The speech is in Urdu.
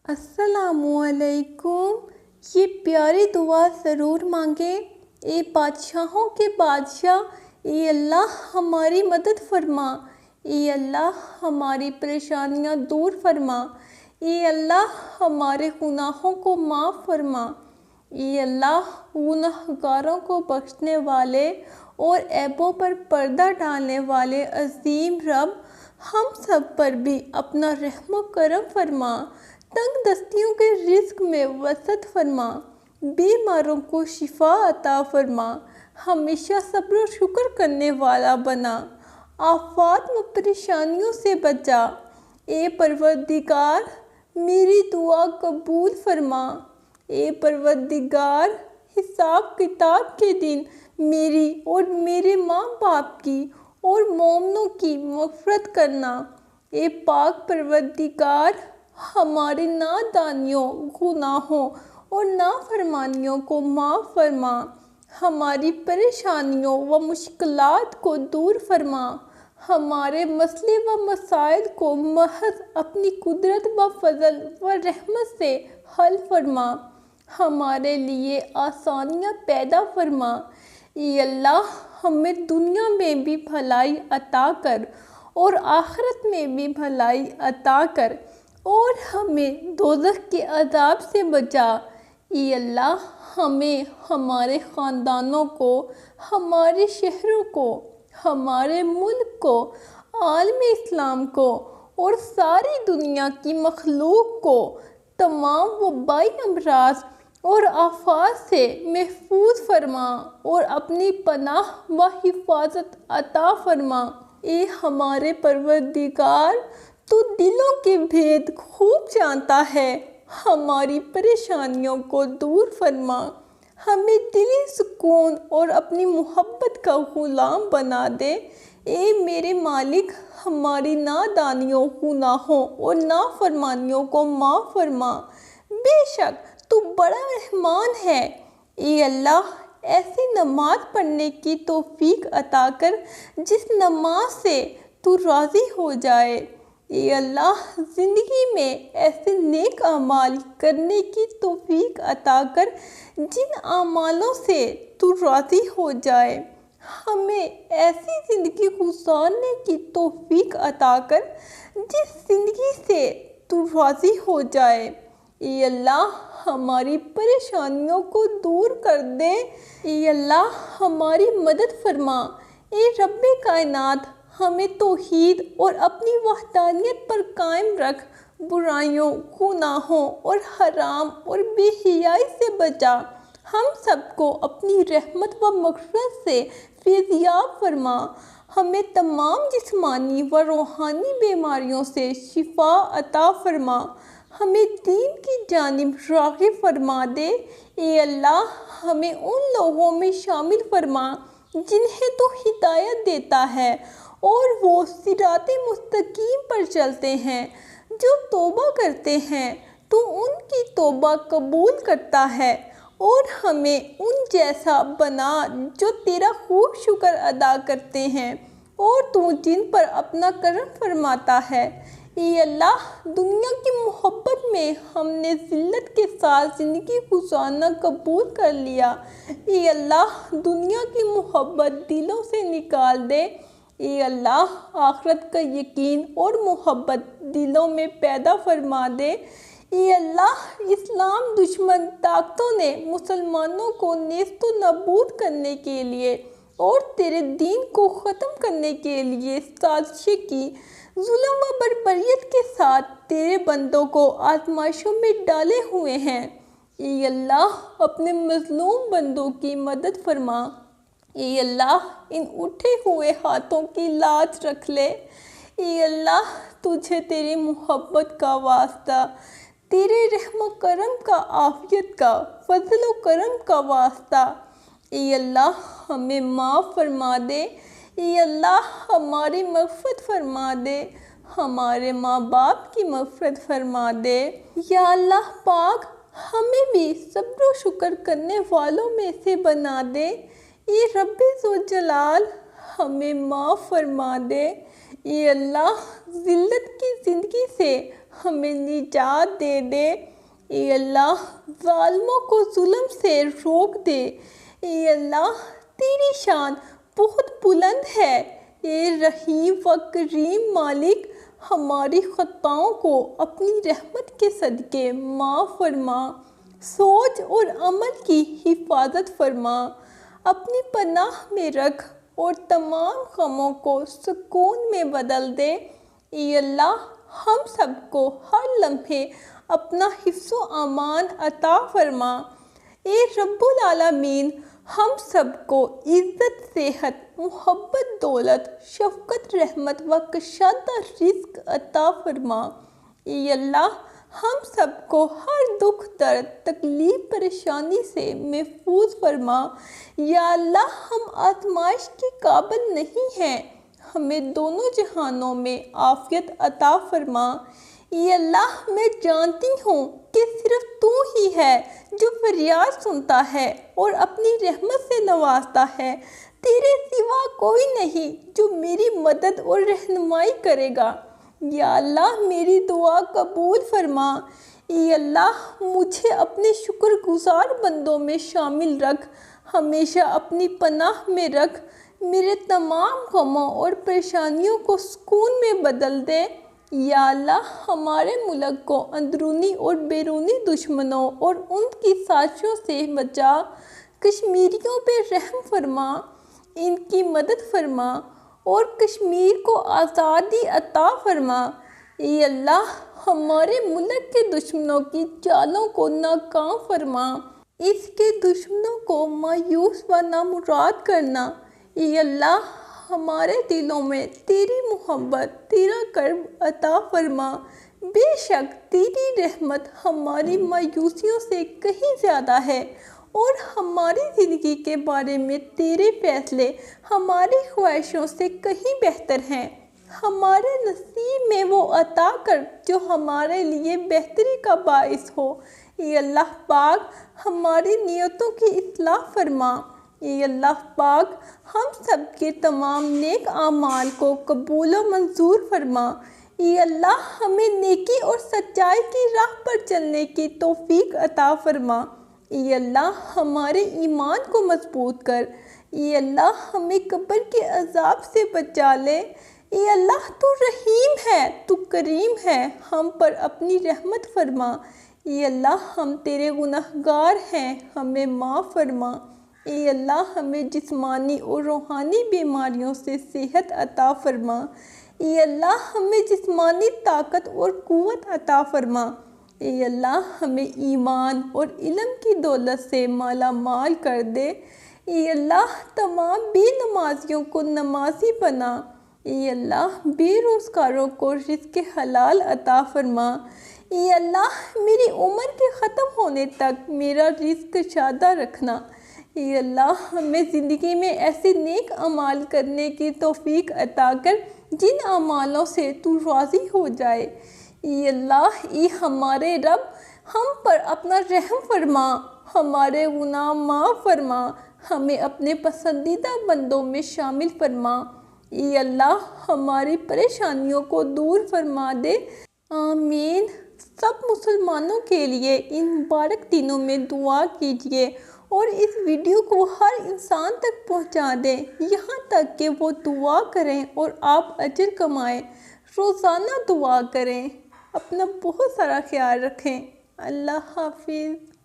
السلام علیکم۔ یہ پیاری دعا ضرور مانگیں۔ اے بادشاہوں کے بادشاہ، اے اللہ ہماری مدد فرما۔ اے اللہ ہماری پریشانیاں دور فرما۔ اے اللہ ہمارے گناہوں کو معاف فرما۔ اے اللہ گنہگاروں کو بخشنے والے اور عیبوں پر پردہ ڈالنے والے عظیم رب، ہم سب پر بھی اپنا رحم و کرم فرما۔ تنگ دستیوں کے رزق میں وسعت فرما۔ بیماروں کو شفا عطا فرما۔ ہمیشہ صبر و شکر کرنے والا بنا۔ آفات و پریشانیوں سے بچا۔ اے پروردگار، میری دعا قبول فرما۔ اے پروردگار، حساب کتاب کے دن میری اور میرے ماں باپ کی اور مومنوں کی مغفرت کرنا۔ اے پاک پروردگار، ہماری نادانیوں، گناہوں اور نافرمانیوں کو معاف فرما۔ ہماری پریشانیوں و مشکلات کو دور فرما۔ ہمارے مسئلے و مسائل کو محض اپنی قدرت و فضل و رحمت سے حل فرما۔ ہمارے لیے آسانیاں پیدا فرما۔ اے اللہ ہمیں دنیا میں بھی بھلائی عطا کر اور آخرت میں بھی بھلائی عطا کر، اور ہمیں دوزخ کے عذاب سے بچا۔ اے اللہ ہمیں، ہمارے خاندانوں کو، ہمارے شہروں کو، ہمارے ملک کو، عالم اسلام کو اور ساری دنیا کی مخلوق کو تمام وبائی امراض اور آفات سے محفوظ فرما اور اپنی پناہ و حفاظت عطا فرما۔ اے ہمارے پروردگار، تو دلوں کے بھید خوب جانتا ہے۔ ہماری پریشانیوں کو دور فرما۔ ہمیں دلی سکون اور اپنی محبت کا غلام بنا دے۔ اے میرے مالک، ہماری نادانیوں، گناہوں اور نافرمانیوں کو معاف فرما۔ بے شک تو بڑا رحمان ہے۔ اے اللہ ایسی نماز پڑھنے کی توفیق عطا کر جس نماز سے تو راضی ہو جائے۔ اے اللہ زندگی میں ایسے نیک اعمال کرنے کی توفیق عطا کر جن اعمالوں سے تو راضی ہو جائے۔ ہمیں ایسی زندگی گزارنے کی توفیق عطا کر جس زندگی سے تو راضی ہو جائے۔ اے اللہ ہماری پریشانیوں کو دور کر دے۔ اے اللہ ہماری مدد فرما۔ اے رب کائنات، ہمیں توحید اور اپنی وحدانیت پر قائم رکھ۔ برائیوں، گناہوں اور حرام اور بے حیائی سے بچا۔ ہم سب کو اپنی رحمت و مغفرت سے فیضیاب فرما۔ ہمیں تمام جسمانی و روحانی بیماریوں سے شفا عطا فرما۔ ہمیں دین کی جانب راغب فرما دے۔ اے اللہ ہمیں ان لوگوں میں شامل فرما جنہیں تو ہدایت دیتا ہے اور وہ صراط مستقیم پر چلتے ہیں۔ جو توبہ کرتے ہیں تو ان کی توبہ قبول کرتا ہے، اور ہمیں ان جیسا بنا جو تیرا خوب شکر ادا کرتے ہیں اور تو جن پر اپنا کرم فرماتا ہے۔ اے اللہ دنیا کی محبت میں ہم نے ذلت کے ساتھ زندگی گزارنا قبول کر لیا۔ اے اللہ دنیا کی محبت دلوں سے نکال دے۔ اے اللہ آخرت کا یقین اور محبت دلوں میں پیدا فرما دے۔ اے اللہ اسلام دشمن طاقتوں نے مسلمانوں کو نیست و نابود کرنے کے لیے اور تیرے دین کو ختم کرنے کے لیے سازشیں کی۔ ظلم و بربریت کے ساتھ تیرے بندوں کو آزمائشوں میں ڈالے ہوئے ہیں۔ اے اللہ اپنے مظلوم بندوں کی مدد فرما۔ اے اللہ ان اٹھے ہوئے ہاتھوں کی لاج رکھ لے۔ اے اللہ تجھے تیری محبت کا واسطہ، تیرے رحم و کرم کا، عافیت کا، فضل و کرم کا واسطہ، اے اللہ ہمیں معاف فرما دے۔ اے اللہ ہماری مغفرت فرما دے، ہمارے ماں باپ کی مغفرت فرما دے۔ یا اللہ پاک ہمیں بھی صبر و شکر کرنے والوں میں سے بنا دے۔ اے رب ذوالجلال ہمیں معاف فرما دے۔ اے اللہ ذلت کی زندگی سے ہمیں نجات دے دے۔ اے اللہ ظالموں کو ظلم سے روک دے۔ اے اللہ تیری شان بہت بلند ہے۔ اے رحیم و کریم مالک ہماری خطاؤں کو اپنی رحمت کے صدقے معاف فرما، سوچ اور عمل کی حفاظت فرما، اپنی پناہ میں رکھ اور تمام غموں کو سکون میں بدل دے۔ اے اللہ ہم سب کو ہر لمحے اپنا حفظ و امان عطا فرما۔ اے رب العالمین ہم سب کو عزت، صحت، محبت، دولت، شفقت، رحمت و کشادہ رزق عطا فرما۔ اے اللہ ہم سب کو ہر دکھ، درد، تکلیف، پریشانی سے محفوظ فرما۔ یا اللہ ہم آزمائش کے قابل نہیں ہیں، ہمیں دونوں جہانوں میں عافیت عطا فرما۔ اے اللہ میں جانتی ہوں کہ صرف تو ہی ہے جو فریاد سنتا ہے اور اپنی رحمت سے نوازتا ہے۔ تیرے سوا کوئی نہیں جو میری مدد اور رہنمائی کرے گا۔ یا اللہ میری دعا قبول فرما۔ اے اللہ مجھے اپنے شکر گزار بندوں میں شامل رکھ، ہمیشہ اپنی پناہ میں رکھ، میرے تمام غموں اور پریشانیوں کو سکون میں بدل دے۔ یا اللہ ہمارے ملک کو اندرونی اور بیرونی دشمنوں اور ان کی سازشوں سے بچا، کشمیریوں پہ رحم فرما، ان کی مدد فرما اور کشمیر کو آزادی عطا فرما۔ اے اللہ ہمارے ملک کے دشمنوں کی چالوں کو ناکام فرما، اس کے دشمنوں کو مایوس و نامراد کرنا۔ اے اللہ ہمارے دلوں میں تیری محبت، تیرا کرب عطا فرما۔ بے شک تیری رحمت ہماری مایوسیوں سے کہیں زیادہ ہے اور ہماری زندگی کے بارے میں تیرے فیصلے ہماری خواہشوں سے کہیں بہتر ہیں۔ ہمارے نصیب میں وہ عطا کر جو ہمارے لیے بہتری کا باعث ہو۔ اے اللہ پاک ہماری نیتوں کی اصلاح فرما۔ اے اللہ پاک ہم سب کے تمام نیک اعمال کو قبول و منظور فرما۔ اے اللہ ہمیں نیکی اور سچائی کی راہ پر چلنے کی توفیق عطا فرما۔ اے اللہ ہمارے ایمان کو مضبوط کر۔ اے اللہ ہمیں قبر کے عذاب سے بچا لے۔ اے اللہ تو رحیم ہے، تو کریم ہے، ہم پر اپنی رحمت فرما۔ اے اللہ ہم تیرے گنہگار ہیں، ہمیں معاف فرما۔ اے اللہ ہمیں جسمانی اور روحانی بیماریوں سے صحت عطا فرما۔ اے اللہ ہمیں جسمانی طاقت اور قوت عطا فرما۔ اے اللہ ہمیں ایمان اور علم کی دولت سے مالا مال کر دے۔ اے اللہ تمام بے نمازیوں کو نمازی بنا۔ اے اللہ بے روزگاروں کو رزق حلال عطا فرما۔ اے اللہ میری عمر کے ختم ہونے تک میرا رزق شادہ رکھنا۔ اے اللہ ہمیں زندگی میں ایسے نیک اعمال کرنے کی توفیق عطا کر جن اعمالوں سے تو راضی ہو جائے۔ اے اللہ اے ہمارے رب ہم پر اپنا رحم فرما، ہمارے گناہ معاف فرما، ہمیں اپنے پسندیدہ بندوں میں شامل فرما۔ اے اللہ ہماری پریشانیوں کو دور فرما دے۔ آمین۔ سب مسلمانوں کے لیے ان مبارک دنوں میں دعا کیجیے اور اس ویڈیو کو ہر انسان تک پہنچا دیں، یہاں تک کہ وہ دعا کریں اور آپ اجر کمائیں۔ روزانہ دعا کریں۔ اپنا بہت سارا خیال رکھیں۔ اللہ حافظ۔